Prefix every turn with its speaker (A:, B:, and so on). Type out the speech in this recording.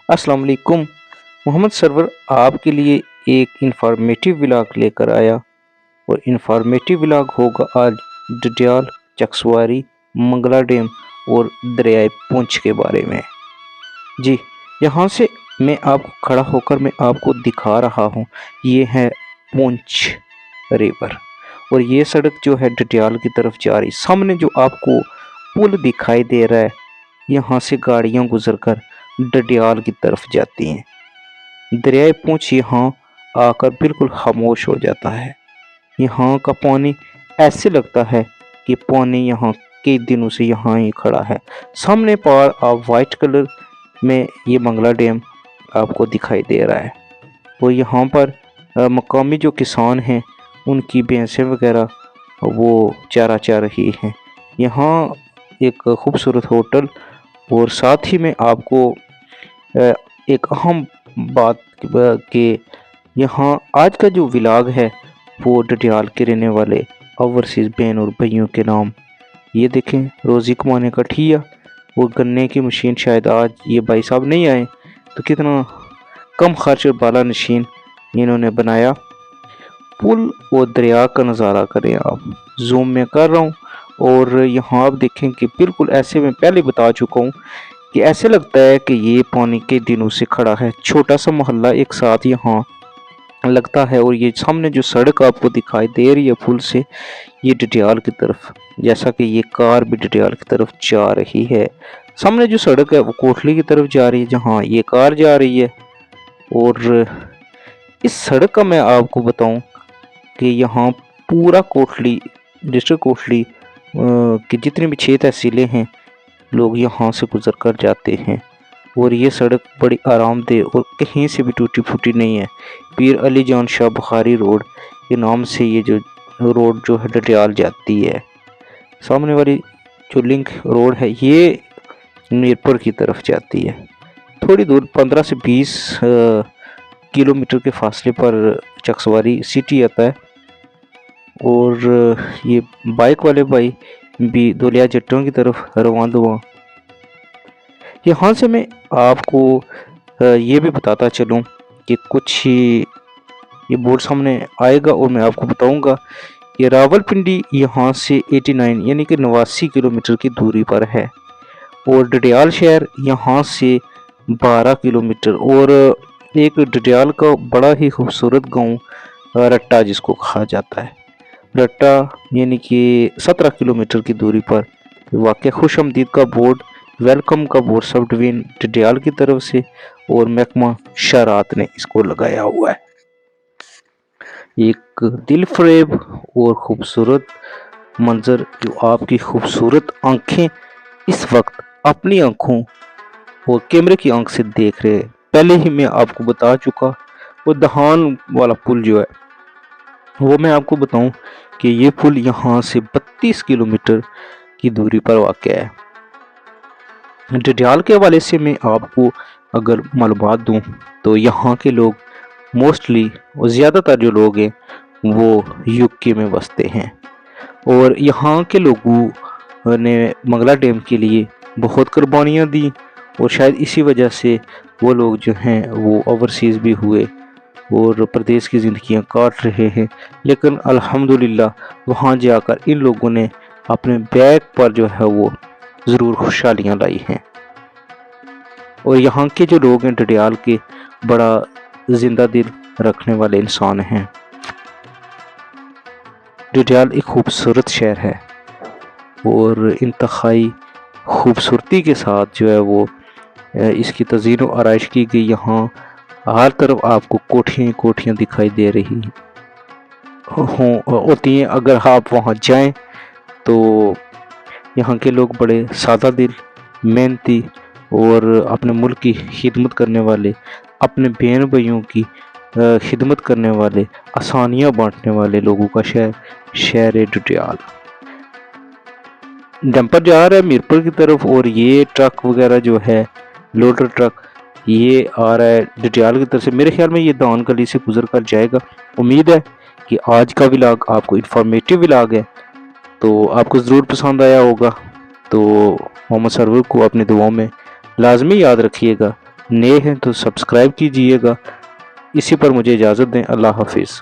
A: अस्सलाम वालेकुम। मोहम्मद सरवर आपके लिए एक इंफॉर्मेटिव व्लॉग लेकर आया और इंफॉर्मेटिव व्लॉग होगा आज डडियाल, चकसवारी, मंगला डैम और दरियाए पुंछ के बारे में। जी, यहाँ से मैं आपको खड़ा होकर मैं आपको दिखा रहा हूँ, ये है पुंछ रिवर और ये सड़क जो है डडियाल की तरफ जा रही। सामने जो आपको पुल दिखाई दे रहा है, यहाँ से गाड़ियाँ गुजरकर डडियाल की तरफ जाती हैं। दरियाए पुंछ यहाँ आकर बिल्कुल खामोश हो जाता है। यहाँ का पानी ऐसे लगता है कि पानी यहाँ कई दिनों से यहाँ ही खड़ा है। सामने पर आप वाइट कलर में ये मंगला डैम आपको दिखाई दे रहा है। वो यहाँ पर मकामी जो किसान हैं उनकी भैंसें वगैरह वो चारा चा रही हैं। यहाँ एक खूबसूरत होटल और साथ ही में आपको एक अहम बात कि यहाँ आज का जो व्लॉग है वो डडियाल के रहने वाले ओवरसीज़ बहन और भाइयों के नाम। ये देखें, रोज़ी कमाने का ठिया, वो गन्ने की मशीन। शायद आज ये भाई साहब नहीं आए तो कितना कम खर्च और बाला नशीन इन्होंने बनाया। पुल और दरिया का नज़ारा करें आप, जूम में कर रहा हूँ और यहाँ आप देखें कि बिल्कुल ऐसे मैं पहले बता चुका हूँ कि ऐसे लगता है कि ये पानी के दिनों से खड़ा है। छोटा सा मोहल्ला एक साथ यहाँ लगता है और ये सामने जो सड़क आपको दिखाई दे रही है पुल से, ये डडियाल की तरफ, जैसा कि ये कार भी डडियाल की तरफ जा रही है। सामने जो सड़क है वो कोटली की तरफ जा रही है जहाँ ये कार जा रही है। और इस सड़क का मैं आपको बताऊं कि यहाँ पूरा कोटली, डिस्ट्रिक्ट कोटली की जितनी भी 6 तहसीलें हैं, लोग यहाँ से गुजर कर जाते हैं। और ये सड़क बड़ी आरामदेह और कहीं से भी टूटी फूटी नहीं है। पीर अली जान शाह बुखारी रोड के नाम से ये जो रोड जो है डडियाल जाती है। सामने वाली जो लिंक रोड है ये मीरपुर की तरफ जाती है। थोड़ी दूर 15 से 20 किलोमीटर के फासले पर चकसवारी सिटी आता है। और ये बाइक वाले भाई भी दोलिया जट्टों की तरफ रवान दुआ। यहाँ से मैं आपको ये भी बताता चलूँ कि कुछ ही ये बोर्ड सामने आएगा और मैं आपको बताऊंगा कि रावलपिंडी यहाँ से 89 यानी कि 89 किलोमीटर की दूरी पर है और डडियाल शहर यहाँ से 12 किलोमीटर। और एक डडियाल का बड़ा ही खूबसूरत गांव रट्टा जिसको कहा जाता है, रट्टा यानी कि 17 किलोमीटर की दूरी पर वाक़ खुशआमदीद का बोर्ड, वेलकम का बोर्ड सब डिवीजन डडियाल की तरफ से और महकमा शारात ने इसको लगाया हुआ है। एक दिल फरेब और खूबसूरत मंजर जो आपकी खूबसूरत आंखें इस वक्त अपनी आंखों और कैमरे की आंख से देख रहे हैं। पहले ही मैं आपको बता चुका, वो दहान वाला पुल जो है वो मैं आपको बताऊं कि ये पुल यहाँ से 32 किलोमीटर की दूरी पर वाक़ है। डडियाल के हवाले से मैं आपको अगर मालूमात दूं तो यहाँ के लोग मोस्टली और ज़्यादातर जो लोग हैं वो यूके में बसते हैं और यहाँ के लोगों ने मंगला डैम के लिए बहुत कुर्बानियाँ दी और शायद इसी वजह से वो लोग जो हैं वो ओवरसीज़ भी हुए और प्रदेश की ज़िंदगियाँ काट रहे हैं। लेकिन अल्हम्दुलिल्लाह वहाँ जाकर इन लोगों ने अपने बैग पर जो है वो ज़रूर खुशहालियाँ लाई हैं। और यहाँ के जो लोग हैं डडियाल के बड़ा जिंदा दिल रखने वाले इंसान हैं। डडियाल एक खूबसूरत शहर है और इंतहाई खूबसूरती के साथ जो है वो इसकी तज़ीन व आराइश की गई। यहाँ हर तरफ आपको कोठियाँ कोठियाँ दिखाई दे रही होती हैं। अगर आप वहाँ जाएं तो यहाँ के लोग बड़े सादा दिल, मेहनती और अपने मुल्क की खिदमत करने वाले, अपने बहन भाइयों की खिदमत करने वाले, आसानियाँ बांटने वाले लोगों का शहर है डडियाल। डंपर जा रहा है मीरपुर की तरफ और ये ट्रक वगैरह जो है लोडर ट्रक ये आ रहा है डडियाल की तरफ से। मेरे ख्याल में ये दान गली से गुजर कर जाएगा। उम्मीद है कि आज का व्लॉग आपको इंफॉर्मेटिव व्लॉग है तो आपको ज़रूर पसंद आया होगा। तो मोहम्मद सरवर को अपनी दुआओं में लाजमी याद रखिएगा। नए हैं तो सब्सक्राइब कीजिएगा। इसी पर मुझे इजाज़त दें। अल्लाह हाफिज़।